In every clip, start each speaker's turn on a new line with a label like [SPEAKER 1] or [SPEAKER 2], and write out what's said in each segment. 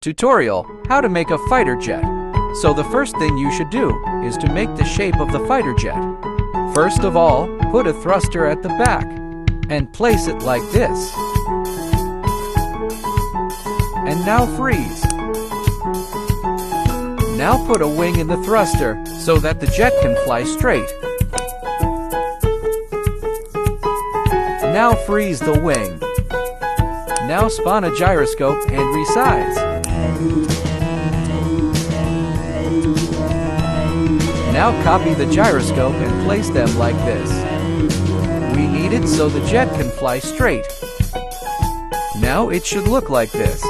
[SPEAKER 1] Tutorial: How to make a fighter jet. So the first thing you should do is to make the shape of the fighter jet. First of all, put a thruster at the back and place it like this. And now freeze. Now put a wing in the thruster so that the jet can fly straight. Now freeze the wing. Now spawn a gyroscope and resize. Now copy the gyroscope and place them like this. We need it so the jet can fly straight. Now it should look like this.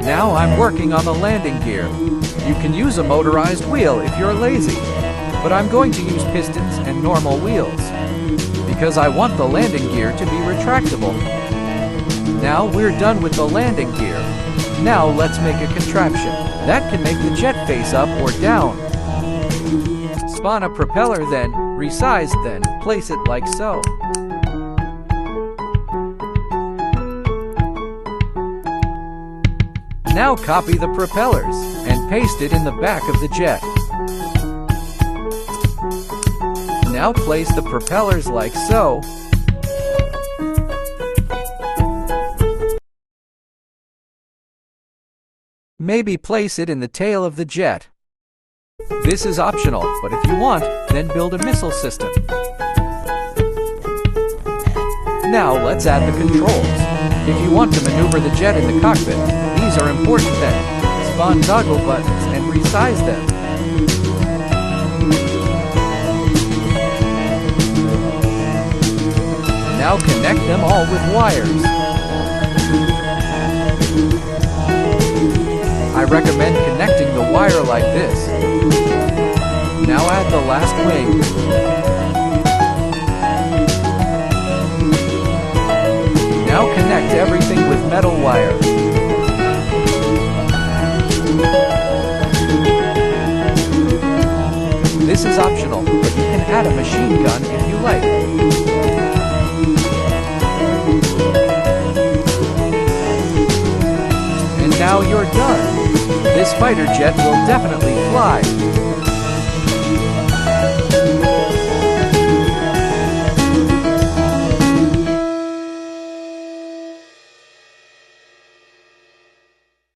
[SPEAKER 1] Now I'm working on the landing gear. You can use a motorized wheel if you're lazy, but I'm going to use pistons and normal wheels because I want the landing gear to be retractable. Now we're done with the landing gear. Now let's make a contraption that can make the jet face up or down. Spawn a propeller, then resize, then place it like so. Now copy the propellers and paste it in the back of the jet. Now place the propellers like so. Maybe place it in the tail of the jet. This is optional, but if you want, then build a missile system. Now let's add the controls. If you want to maneuver the jet in the cockpit, these are important then. Spawn toggle buttons and resize them. Now connect them all with wires. I recommend connecting the wire like this. Now add the last wing. Now connect everything with metal wire. This is optional, but you can add a machine gun if you like. And now you're done. This fighter jet will definitely fly.